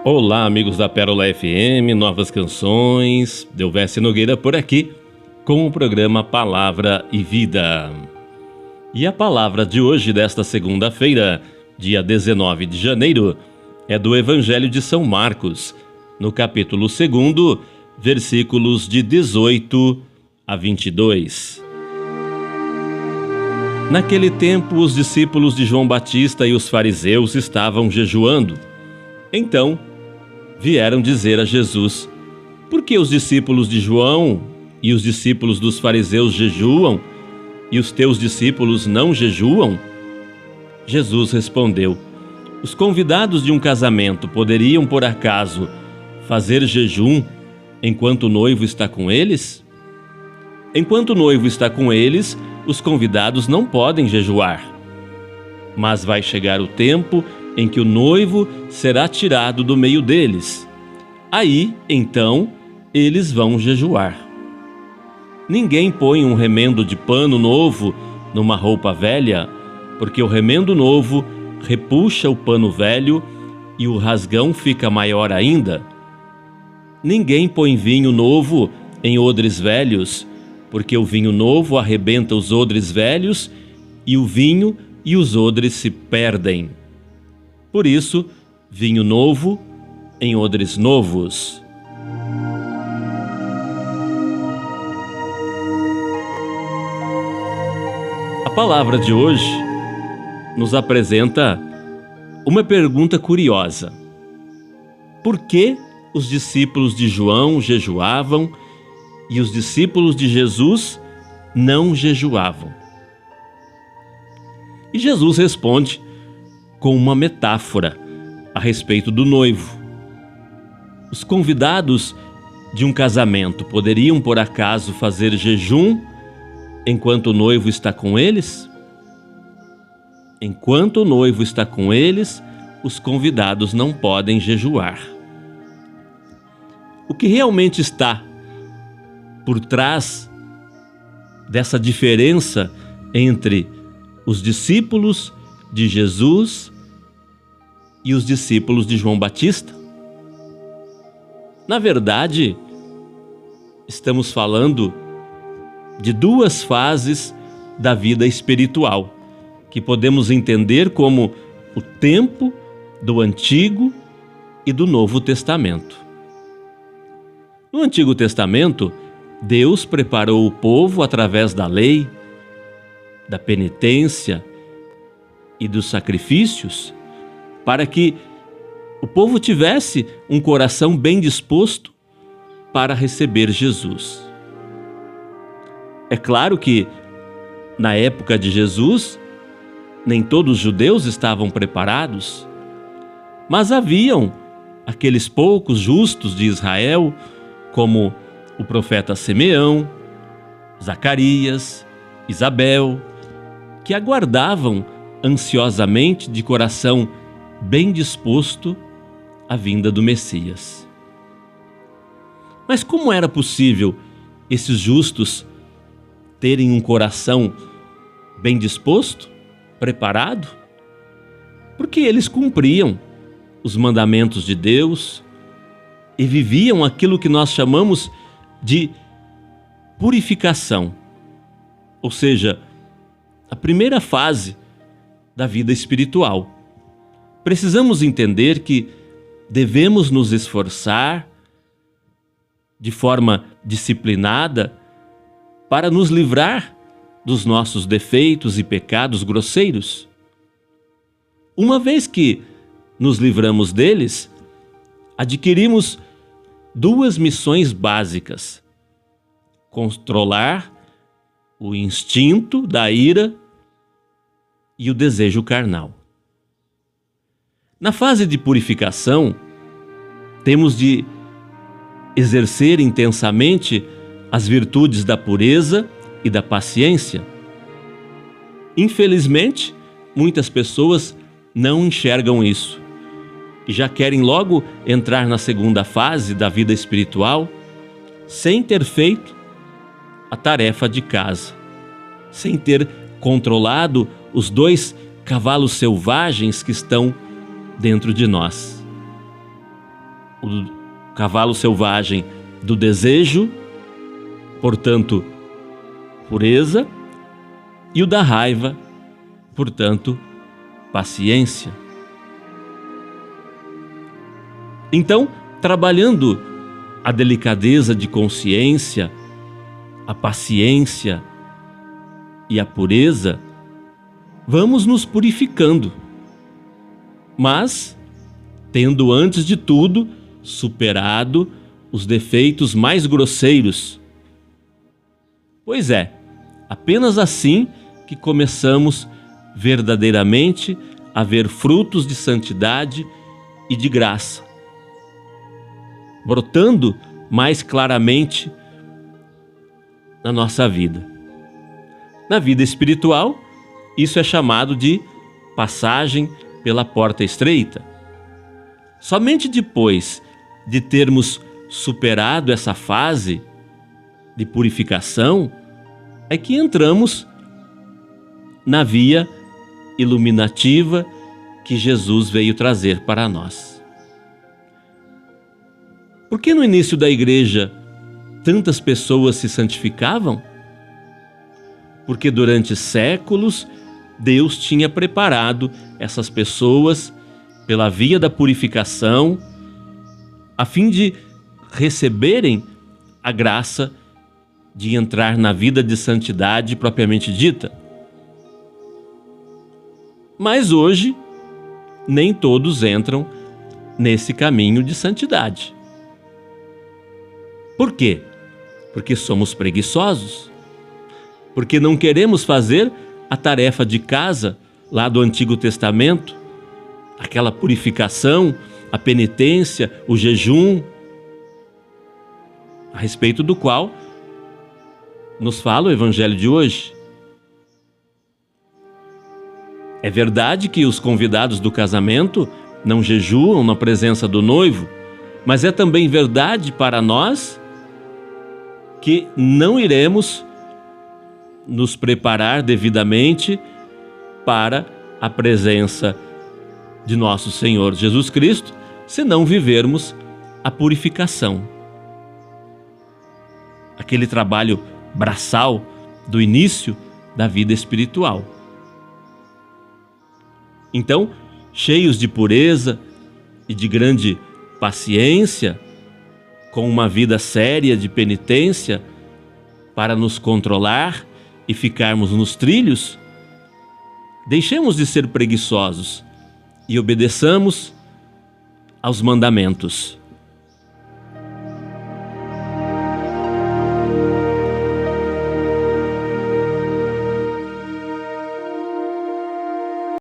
Olá, amigos da Pérola FM, novas canções, Delvécio Nogueira por aqui, com o programa Palavra e Vida. E a palavra de hoje, desta segunda-feira, dia 19 de janeiro, é do Evangelho de São Marcos, no capítulo 2, versículos de 18 a 22. Naquele tempo, os discípulos de João Batista e os fariseus estavam jejuando. Então, vieram dizer a Jesus: por que os discípulos de João e os discípulos dos fariseus jejuam e os teus discípulos não jejuam? Jesus respondeu: os convidados de um casamento poderiam, por acaso, fazer jejum enquanto o noivo está com eles? Enquanto o noivo está com eles, os convidados não podem jejuar. Mas vai chegar o tempo em que o noivo será tirado do meio deles. Aí, então, eles vão jejuar. Ninguém põe um remendo de pano novo numa roupa velha, porque o remendo novo repuxa o pano velho e o rasgão fica maior ainda. Ninguém põe vinho novo em odres velhos, porque o vinho novo arrebenta os odres velhos e o vinho e os odres se perdem. Por isso, vinho novo em odres novos. A palavra de hoje nos apresenta uma pergunta curiosa. Por que os discípulos de João jejuavam e os discípulos de Jesus não jejuavam? E Jesus responde com uma metáfora a respeito do noivo. Os convidados de um casamento poderiam, por acaso, fazer jejum enquanto o noivo está com eles? Enquanto o noivo está com eles, os convidados não podem jejuar. O que realmente está por trás dessa diferença entre os discípulos de Jesus e os discípulos de João Batista? Na verdade, estamos falando de duas fases da vida espiritual, que podemos entender como o tempo do Antigo e do Novo Testamento. No Antigo Testamento, Deus preparou o povo através da lei, da penitência e dos sacrifícios, para que o povo tivesse um coração bem disposto para receber Jesus. É claro que, na época de Jesus, nem todos os judeus estavam preparados, mas haviam aqueles poucos justos de Israel, como o profeta Simeão, Zacarias, Isabel, que aguardavam ansiosamente, de coração bem disposto, a vinda do Messias. Mas como era possível esses justos terem um coração bem disposto, preparado? Porque eles cumpriam os mandamentos de Deus e viviam aquilo que nós chamamos de purificação, ou seja, a primeira fase da vida espiritual. Precisamos entender que devemos nos esforçar de forma disciplinada para nos livrar dos nossos defeitos e pecados grosseiros. Uma vez que nos livramos deles, adquirimos duas missões básicas: controlar o instinto da ira e o desejo carnal. Na fase de purificação, temos de exercer intensamente as virtudes da pureza e da paciência. Infelizmente, muitas pessoas não enxergam isso e já querem logo entrar na segunda fase da vida espiritual sem ter feito a tarefa de casa, sem ter controlado os dois cavalos selvagens que estão dentro de nós. o cavalo selvagem do desejo, portanto, pureza, e o da raiva, portanto, paciência. Então, trabalhando a delicadeza de consciência, a paciência e a pureza, vamos nos purificando, mas tendo antes de tudo superado os defeitos mais grosseiros. Pois é, apenas assim que começamos verdadeiramente a ver frutos de santidade e de graça, brotando mais claramente na nossa vida. Na vida espiritual, isso é chamado de passagem pela porta estreita. Somente depois de termos superado essa fase de purificação é que entramos na via iluminativa que Jesus veio trazer para nós. Por que no início da igreja tantas pessoas se santificavam? Porque durante séculos Deus tinha preparado essas pessoas pela via da purificação, a fim de receberem a graça de entrar na vida de santidade propriamente dita. Mas hoje, nem todos entram nesse caminho de santidade. Por quê? Porque somos preguiçosos, porque não queremos fazer a tarefa de casa lá do Antigo Testamento, aquela purificação, a penitência, o jejum, a respeito do qual nos fala o Evangelho de hoje. É verdade que os convidados do casamento não jejuam na presença do noivo, mas é também verdade para nós que não iremos nos preparar devidamente para a presença de nosso Senhor Jesus Cristo, se não vivermos a purificação. Aquele trabalho braçal do início da vida espiritual. Então, cheios de pureza e de grande paciência, com uma vida séria de penitência para nos controlar e ficarmos nos trilhos, deixemos de ser preguiçosos e obedeçamos aos mandamentos.